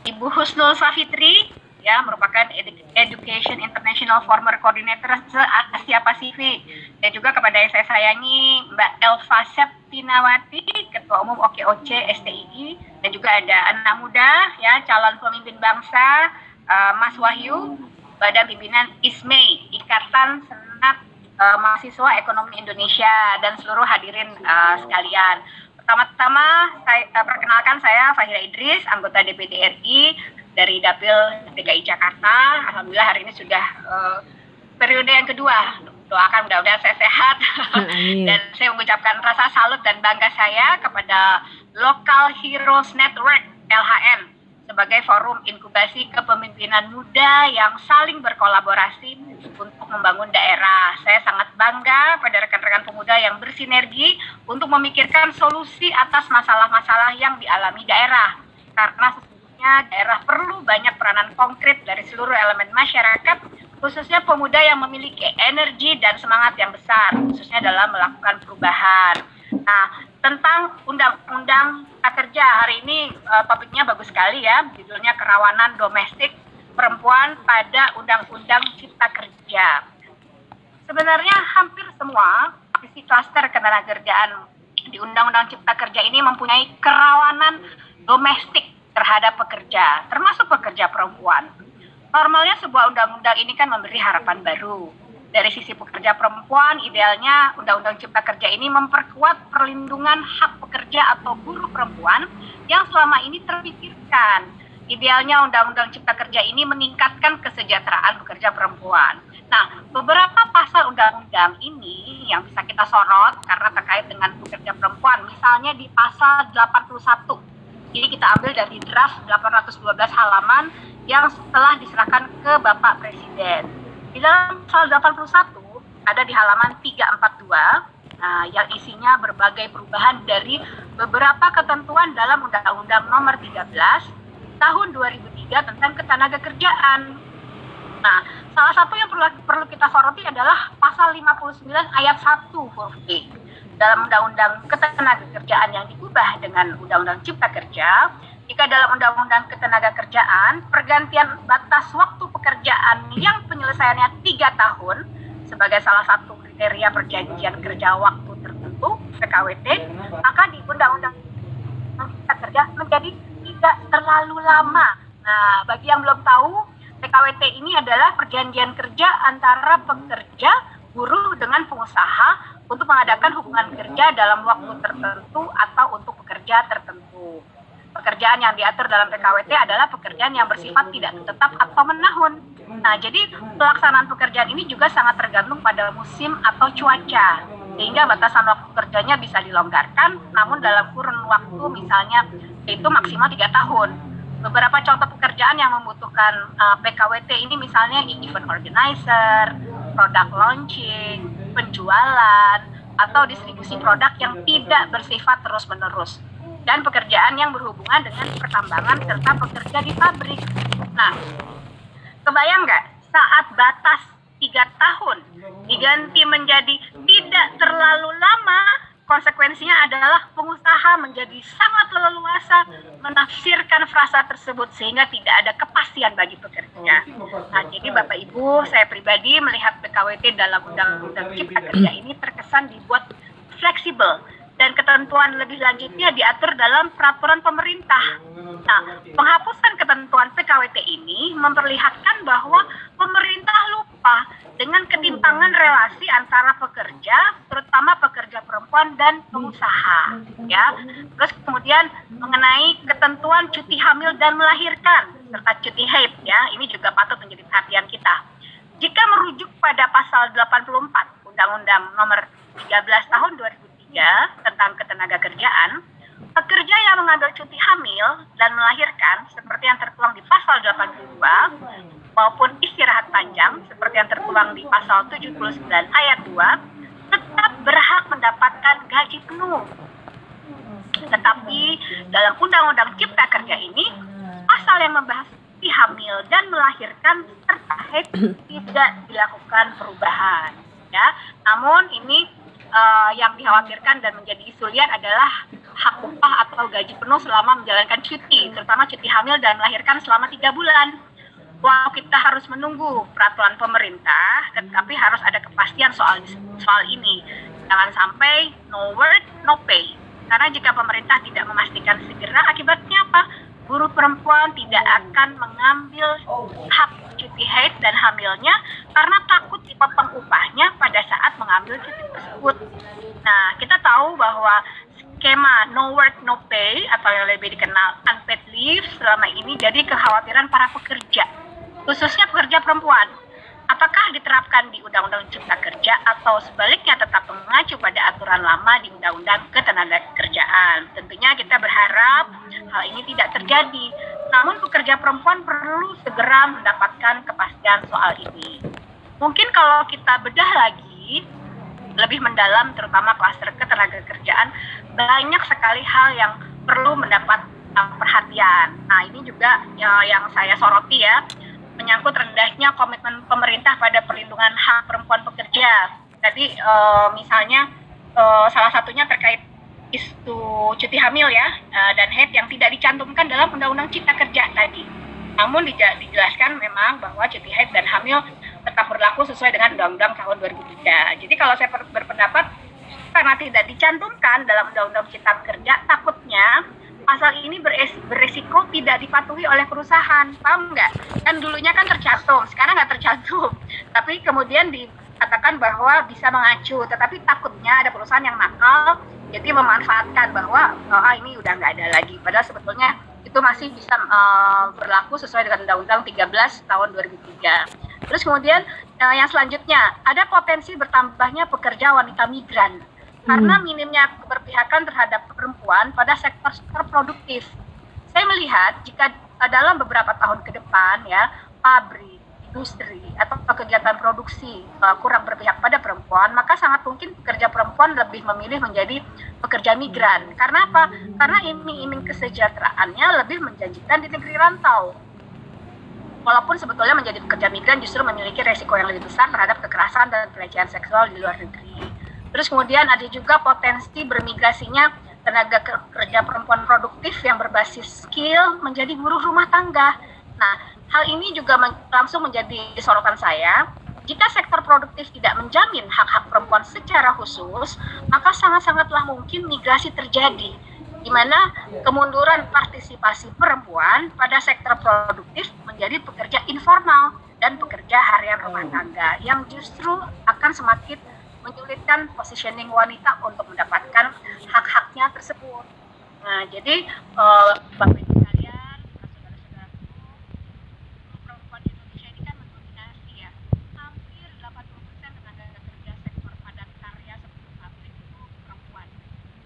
Ibu Husnul Safitri, ya, merupakan Education International Former Coordinator se-Asia Pasifik, dan juga kepada yang saya sayangi Mbak Elva Septinawati, Ketua Umum OKOC STII, dan juga ada anak muda, ya, calon pemimpin bangsa, Mas Wahyu, Badan Pimpinan ISME, Ikatan Senat Mahasiswa Ekonomi Indonesia, dan seluruh hadirin sekalian. Pertama-tama, perkenalkan saya Fahira Idris, anggota DPD RI dari Dapil DKI Jakarta. Alhamdulillah hari ini sudah periode yang kedua. Doakan mudah-mudahan saya sehat. Dan saya mengucapkan rasa salut dan bangga saya kepada Local Heroes Network LHN sebagai forum inkubasi kepemimpinan muda yang saling berkolaborasi untuk membangun daerah. Saya sangat bangga pada rekan-rekan pemuda yang bersinergi untuk memikirkan solusi atas masalah-masalah yang dialami daerah. Karena sesungguhnya daerah perlu banyak peranan konkret dari seluruh elemen masyarakat, khususnya pemuda yang memiliki energi dan semangat yang besar, khususnya dalam melakukan perubahan. Nah, tentang Undang-Undang Cipta Kerja hari ini topiknya bagus sekali ya, judulnya Kerawanan Domestik Perempuan pada Undang-Undang Cipta Kerja. Sebenarnya hampir semua sisi klaster ketenagakerjaan di Undang-Undang Cipta Kerja ini mempunyai kerawanan domestik terhadap pekerja, termasuk pekerja perempuan. Normalnya sebuah undang-undang ini kan memberi harapan baru. Dari sisi pekerja perempuan, idealnya Undang-Undang Cipta Kerja ini memperkuat perlindungan hak pekerja atau buruh perempuan yang selama ini terpikirkan. Idealnya Undang-Undang Cipta Kerja ini meningkatkan kesejahteraan pekerja perempuan. Nah, beberapa pasal undang-undang ini yang bisa kita sorot karena terkait dengan pekerja perempuan, misalnya di pasal 81. Ini kita ambil dari draft 812 halaman yang setelah diserahkan ke Bapak Presiden. Di dalam pasal 81 ada di halaman 342 yang isinya berbagai perubahan dari beberapa ketentuan dalam Undang-Undang Nomor 13 Tahun 2003 tentang Ketenagakerjaan. Nah, salah satu yang perlu kita soroti adalah pasal 59 ayat 1 huruf E. Dalam Undang-Undang Ketenagakerjaan yang diubah dengan Undang-Undang Cipta Kerja, jika dalam Undang-Undang Ketenagakerjaan, pergantian batas waktu pekerjaan yang penyelesaiannya 3 tahun sebagai salah satu kriteria perjanjian kerja waktu tertentu, PKWT, maka di Undang-Undang Cipta Kerja menjadi tidak terlalu lama. Nah, bagi yang belum tahu, PKWT ini adalah perjanjian kerja antara pekerja, buruh dengan pengusaha untuk mengadakan hubungan kerja dalam waktu tertentu atau untuk pekerja tertentu. Pekerjaan yang diatur dalam PKWT adalah pekerjaan yang bersifat tidak tetap atau menahun. Nah, jadi pelaksanaan pekerjaan ini juga sangat tergantung pada musim atau cuaca, sehingga batasan waktu kerjanya bisa dilonggarkan, namun dalam kurun waktu misalnya itu maksimal 3 tahun. Beberapa contoh pekerjaan yang membutuhkan PKWT ini misalnya event organizer, product launching, penjualan, atau distribusi produk yang tidak bersifat terus-menerus, dan pekerjaan yang berhubungan dengan pertambangan serta pekerja di pabrik. Nah, kebayang nggak saat batas 3 tahun diganti menjadi tidak terlalu lama, konsekuensinya adalah pengusaha menjadi sangat leluasa menafsirkan frasa tersebut sehingga tidak ada kepastian bagi pekerja. Nah, jadi Bapak Ibu, saya pribadi melihat PKWT dalam Undang-Undang Cipta Kerja ini terkesan dibuat fleksibel dan ketentuan lebih lanjutnya diatur dalam peraturan pemerintah. Nah, penghapusan ketentuan PKWT ini memperlihatkan bahwa pemerintah lupa dengan ketimpangan relasi antara pekerja, terutama pekerja perempuan dan pengusaha, ya. Terus kemudian mengenai ketentuan cuti hamil dan melahirkan serta cuti haid, ya, ini juga patut menjadi perhatian kita. Jika merujuk pada pasal 84 Undang-Undang Nomor 13 Tahun 2003 tentang Ketenagakerjaan, pekerja yang mengambil cuti hamil dan melahirkan seperti yang tertuang di pasal 82 maupun istirahat panjang seperti yang tertuang di pasal 79 ayat 2 tetap berhak mendapatkan gaji penuh. Tetapi dalam Undang-Undang Cipta Kerja ini, pasal yang membahas cuti hamil dan melahirkan serta haid tidak dilakukan perubahan, ya. Namun ini yang dikhawatirkan dan menjadi isu liar adalah hak upah atau gaji penuh selama menjalankan cuti, terutama cuti hamil dan melahirkan selama 3 bulan. Waktu kita harus menunggu peraturan pemerintah, tetapi harus ada kepastian soal ini. Jangan sampai no work, no pay. Karena jika pemerintah tidak memastikan segera, akibatnya apa? Buruh perempuan tidak akan mengambil hak cuti haid dan hamilnya karena takut dipotong upahnya pada saat mengambil cuti tersebut. Nah, kita tahu bahwa skema no work no pay atau yang lebih dikenal unpaid leave selama ini jadi kekhawatiran para pekerja, khususnya pekerja perempuan. Apakah diterapkan di Undang-Undang Cipta Kerja atau sebaliknya tetap mengacu pada aturan lama di Undang-Undang Ketenagakerjaan? Tentunya kita berharap hal ini tidak terjadi. Namun pekerja perempuan perlu segera mendapatkan kepastian soal ini. Mungkin kalau kita bedah lagi lebih mendalam, terutama klaster ketenagakerjaan, banyak sekali hal yang perlu mendapat perhatian. Nah, ini juga yang saya soroti ya, menyangkut rendahnya komitmen pemerintah pada perlindungan hak perempuan pekerja. Tadi misalnya salah satunya terkait isu cuti hamil ya dan haid yang tidak dicantumkan dalam Undang-Undang Cipta Kerja tadi. Namun dijelaskan memang bahwa cuti haid dan hamil tetap berlaku sesuai dengan Undang-Undang tahun 2003. Jadi kalau saya berpendapat karena tidak dicantumkan dalam Undang-Undang Cipta Kerja, takutnya pasal ini beresiko tidak dipatuhi oleh perusahaan, paham nggak? Kan dulunya kan tercantum, sekarang nggak tercantum. Tapi kemudian dikatakan bahwa bisa mengacu, tetapi takutnya ada perusahaan yang nakal, jadi memanfaatkan bahwa ini udah nggak ada lagi. Padahal sebetulnya itu masih bisa berlaku sesuai dengan Undang-Undang 13 tahun 2003. Terus kemudian yang selanjutnya, ada potensi bertambahnya pekerja wanita migran. Karena minimnya keberpihakan terhadap perempuan pada sektor produktif. Saya melihat jika dalam beberapa tahun ke depan ya, pabrik, industri, atau kegiatan produksi kurang berpihak pada perempuan, maka sangat mungkin pekerja perempuan lebih memilih menjadi pekerja migran. Karena apa? Karena iming-iming kesejahteraannya lebih menjanjikan di negeri rantau. Walaupun sebetulnya menjadi pekerja migran justru memiliki resiko yang lebih besar terhadap kekerasan dan pelecehan seksual di luar negeri. Terus kemudian ada juga potensi bermigrasinya tenaga kerja perempuan produktif yang berbasis skill menjadi buruh rumah tangga. Nah, hal ini juga langsung menjadi sorotan saya. Jika sektor produktif tidak menjamin hak-hak perempuan secara khusus, maka sangat-sangatlah mungkin migrasi terjadi, di mana kemunduran partisipasi perempuan pada sektor produktif menjadi pekerja informal dan pekerja harian rumah tangga yang justru akan semakin menyulitkan positioning wanita untuk mendapatkan hak-haknya tersebut. Nah, jadi Bapak Ibu sekalian, saudara-saudaraku, perempuan Indonesia ini kan mendominasi ya. Hampir 80% tenaga kerja sektor padat karya seperti pabrik itu perempuan.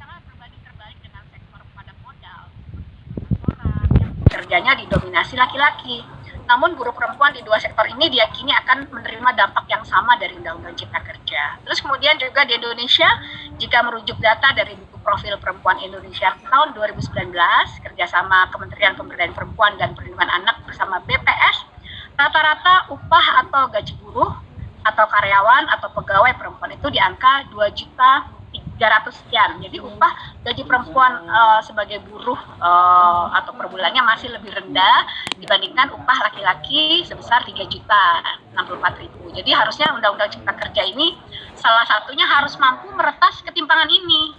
Sangat berbanding terbalik dengan sektor padat modal seperti kantoran yang kerjanya didominasi laki-laki. Namun buruh perempuan di dua sektor ini diyakini akan menerima dampak yang sama dari Undang-Undang Cipta Kerja. Terus kemudian juga di Indonesia, jika merujuk data dari buku profil perempuan Indonesia tahun 2019, kerjasama Kementerian Pemberdayaan Perempuan dan Perlindungan Anak bersama BPS, rata-rata upah atau gaji buruh atau karyawan atau pegawai perempuan itu di angka 2.300.000 sekian. Jadi upah gaji perempuan sebagai buruh atau per bulannya masih lebih rendah dibandingkan upah laki-laki sebesar 3.064.000. Jadi harusnya Undang-Undang Cipta Kerja ini salah satunya harus mampu meretas ketimpangan ini.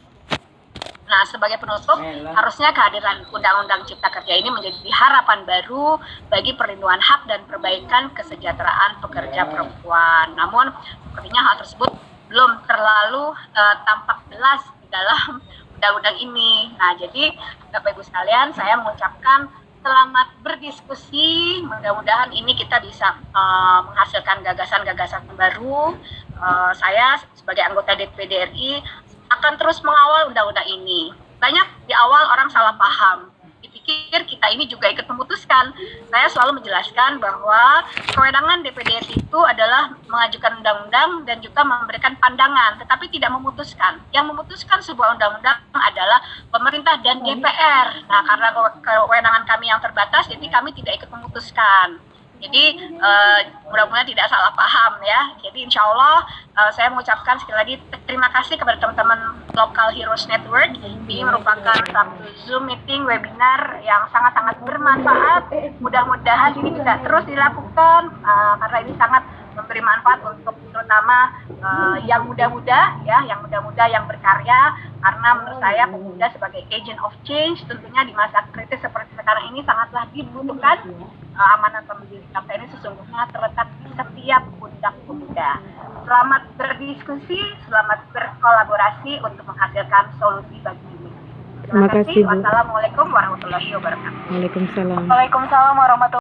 Nah, sebagai penutup, harusnya kehadiran Undang-Undang Cipta Kerja ini menjadi harapan baru bagi perlindungan hak dan perbaikan kesejahteraan pekerja perempuan. Namun, sepertinya hal tersebut belum terlalu tampak jelas di dalam undang-undang ini. Nah, jadi Bapak Ibu sekalian, saya mengucapkan selamat berdiskusi. Mudah-mudahan ini kita bisa menghasilkan gagasan-gagasan baru. Saya sebagai anggota DPD RI akan terus mengawal undang-undang ini. Banyak di awal orang salah paham. Dipikir kita ini juga ikut memutuskan. Saya selalu menjelaskan bahwa kewenangan DPD RI itu adalah mengajukan undang-undang dan juga memberikan pandangan, tetapi tidak memutuskan. Yang memutuskan sebuah undang-undang adalah pemerintah dan DPR. Nah, karena kewenangan kami yang terbatas, jadi kami tidak ikut memutuskan. Jadi mudah-mudahan tidak salah paham ya. Jadi insya Allah saya mengucapkan sekali lagi terima kasih kepada teman-teman Local Heroes Network. Ini merupakan satu Zoom meeting webinar yang sangat-sangat bermanfaat. Mudah-mudahan ini bisa terus dilakukan karena ini sangat memberi manfaat untuk terutama yang muda-muda ya, yang muda-muda yang berkarya, karena menurut saya pemuda sebagai agent of change tentunya di masa kritis seperti sekarang ini sangatlah dibutuhkan. Amanat pendiri bangsa ini sesungguhnya terletak di setiap pundak pemuda. Selamat berdiskusi, selamat berkolaborasi untuk menghasilkan solusi bagi negeri. Terima kasih. Bu. Wassalamualaikum warahmatullahi wabarakatuh. Waalaikumsalam. Waalaikumsalam warahmatullahi